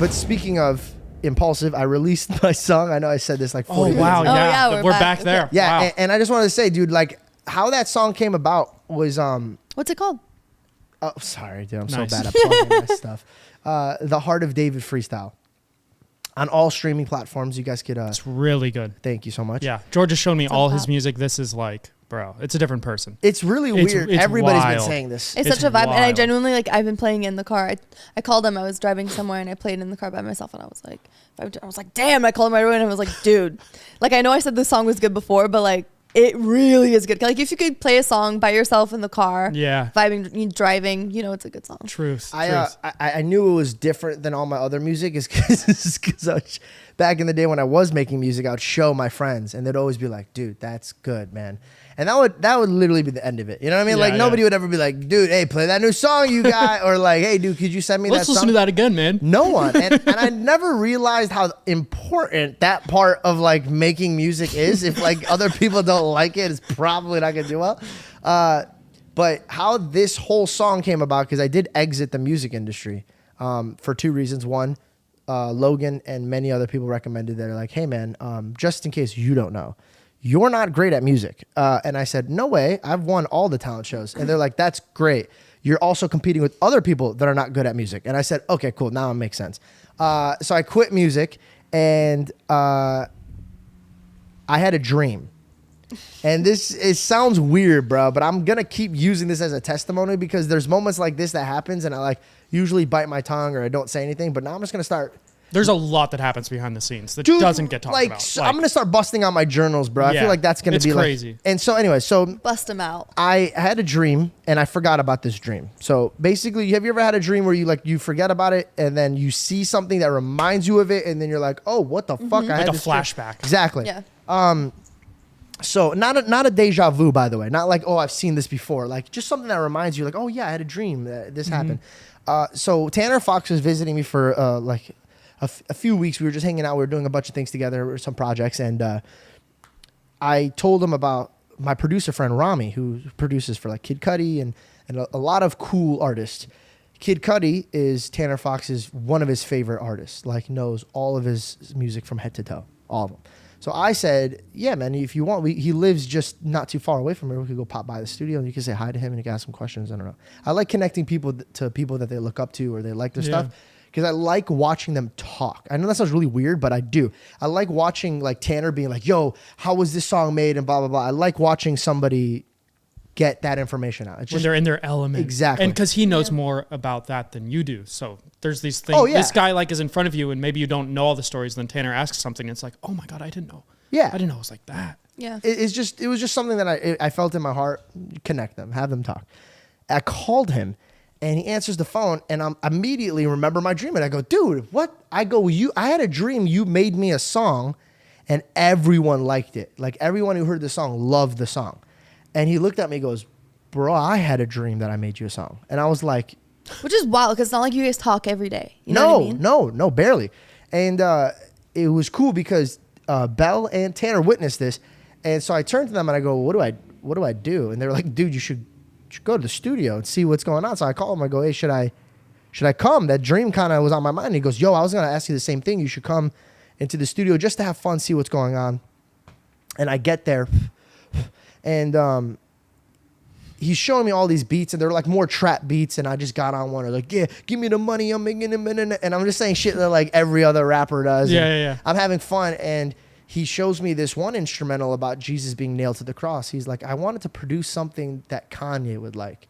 But speaking of impulsive, I released my song. I know I said this like 40 minutes wow, ago. yeah, we're back there. Yeah, Wow. and I just wanted to say, dude, like how that song came about was What's it called? oh, sorry, dude, I'm Nice. so bad at plugging my stuff. The Heart of David Freestyle on all streaming platforms. You guys could. It's really good. Thank you so much. Yeah, George has shown me all his pop. music. This is like, bro, it's a different person. It's really weird. it's Everybody's been wild. saying this. It's It's such a vibe, and I wild. genuinely I've been playing it in the car. I called him. I was driving somewhere, and I played in the car by myself, and I was like, damn. I called him right away, and I was like, dude, like I know I said the song was good before, but like it really is good. Like if you could play a song by yourself in the car, Yeah. vibing, driving, it's a good song. Truth. I knew it was different than all my other music is because back in the day when I was making music, I would show my friends and they'd always be like, dude, that's good, man. And that would literally be the end of it. You know what I mean? Yeah, like nobody would ever be like, dude, hey, play that new song you got. Or like, hey, dude, could you send me Let's that song? listen to that again, man. No one. And I never realized how important that part of like making music is. If like other people don't like it, it's probably not going to do well. But how this whole song came about, because I did exit the music industry for two reasons. One, Logan and many other people recommended that are like, hey, man, just in case you don't know, you're not great at music. And I said, no way. I've won all the talent shows. And they're like, that's great. You're also competing with other people that are not good at music. And I said, okay, cool. Now it makes sense. So I quit music and I had a dream. And it sounds weird, bro, but I'm going to keep using this as a testimony because there's moments like this that happens and I like usually bite my tongue or I don't say anything. But now I'm just going to start. There's a lot that happens behind the scenes that Dude, doesn't get talked like, about. So I'm going to start busting out my journals, bro. I Yeah, feel like that's going to it's be crazy. Like. And so anyway, so Bust them out. I had a dream and I forgot about this dream. So basically, have you ever had a dream where you forget about it and then you see something that reminds you of it and then you're like, oh, what the fuck? I like had a this dream. flashback. Exactly. Yeah. So not a deja vu, by the way. Not like, oh, I've seen this before. Like just something that reminds you like, oh yeah, I had a dream that this happened. So Tanner Fox was visiting me for like a few weeks. We were just hanging out. We were doing a bunch of things together, some projects. And I told him about my producer friend, Rami, who produces for like Kid Cudi and a lot of cool artists. Kid Cudi is Tanner Fox's one of his favorite artists, like knows all of his music from head to toe, all of them. So I said, yeah, man, if you want, he lives just not too far away from here. We could go pop by the studio and you can say hi to him and you can ask him questions. I don't know. I like connecting people to people that they look up to or they like their stuff because I like watching them talk. I know that sounds really weird, but I do. I like watching like Tanner being like, yo, how was this song made and blah, blah, blah. I like watching somebody get that information out. It's When just, they're in their element. Exactly. And because he knows more about that than you do. So there's these things. Oh, yeah. This guy like is in front of you and maybe you don't know all the stories. Then Tanner asks something. And it's like, oh my God, I didn't know. Yeah. I didn't know it was like that. Yeah. It was just something that I felt in my heart. Connect them, have them talk. I called him, and he answers the phone, and I immediately remember my dream, and I go, dude, what? I had a dream. You made me a song, and everyone liked it. Like everyone who heard the song loved the song, and he looked at me, and goes, bro, I had a dream that I made you a song, and I was like, Which is wild because it's not like you guys talk every day. You know what I mean? No, barely, and it was cool because. Belle and Tanner witnessed this, and so I turned to them and I go, "What do I do?" And they're like, "Dude, you should go to the studio and see what's going on." So I call him. I go, "Hey, should I come?" That dream kind of was on my mind. And he goes, "Yo, I was gonna ask you the same thing. You should come into the studio just to have fun, see what's going on." And I get there, and he's showing me all these beats, and they're like more trap beats. And I just got on one. Like, yeah, give me the money, I'm making a minute. And I'm just saying shit that like every other rapper does. Yeah. I'm having fun, and he shows me this one instrumental about Jesus being nailed to the cross. He's like, I wanted to produce something that Kanye would like.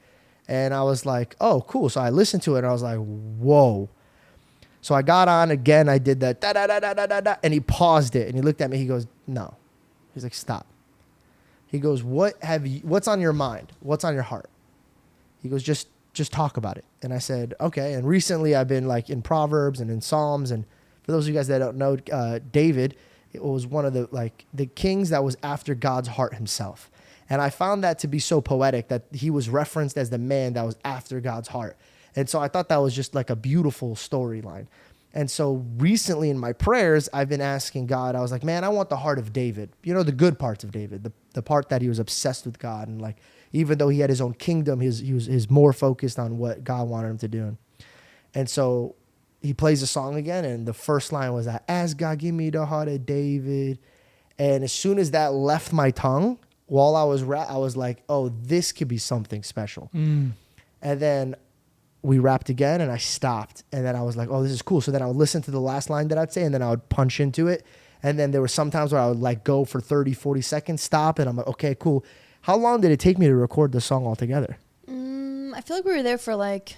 And I was like, oh, cool. So I listened to it, and I was like, whoa. So I got on again. I did that, da-da-da-da-da-da, and he paused it, and he looked at me. He goes, no. He's like, stop. He goes, what's on your mind? What's on your heart? He goes, just talk about it. And I said, okay. And recently I've been like in Proverbs and in Psalms. And for those of you guys that don't know, David, it was one of the kings that was after God's heart himself. And I found that to be so poetic that he was referenced as the man that was after God's heart. And so I thought that was just like a beautiful storyline. And so recently in my prayers, I've been asking God, I was like, man, I want the heart of David. You know, the good parts of David, the part that he was obsessed with God. And like, even though he had his own kingdom, he was more focused on what God wanted him to do. And so he plays the song again, and the first line was that, "As God give me the heart of David." And as soon as that left my tongue, while I was like, oh, this could be something special. And then we rapped again, and I stopped. And then I was like, oh, this is cool. So then I would listen to the last line that I'd say, and then I would punch into it. And then there were some times where I would like go for 30, 40 seconds, stop, and I'm like, okay, cool. How long did it take me to record the song altogether? I feel like we were there for like,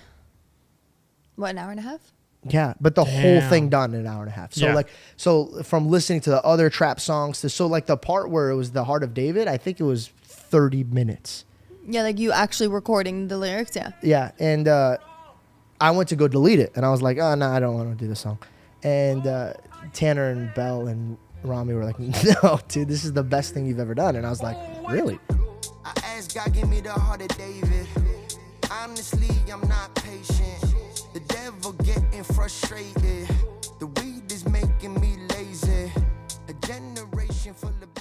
what, an hour and a half? Yeah, but the whole Damn. thing done in an hour and a half. So Yeah. so from listening to the other trap songs to, so like the part where it was the Heart of David, I think it was 30 minutes. Yeah, like you actually recording the lyrics, yeah. Yeah, and I went to go delete it, and I was like, oh, no, I don't want to do this song. And Tanner and Belle and Rami were like, no, dude, this is the best thing you've ever done. And I was like, really? I ask God, give me the heart of David. Honestly, I'm not patient. The devil getting frustrated. The weed is making me lazy. A generation full of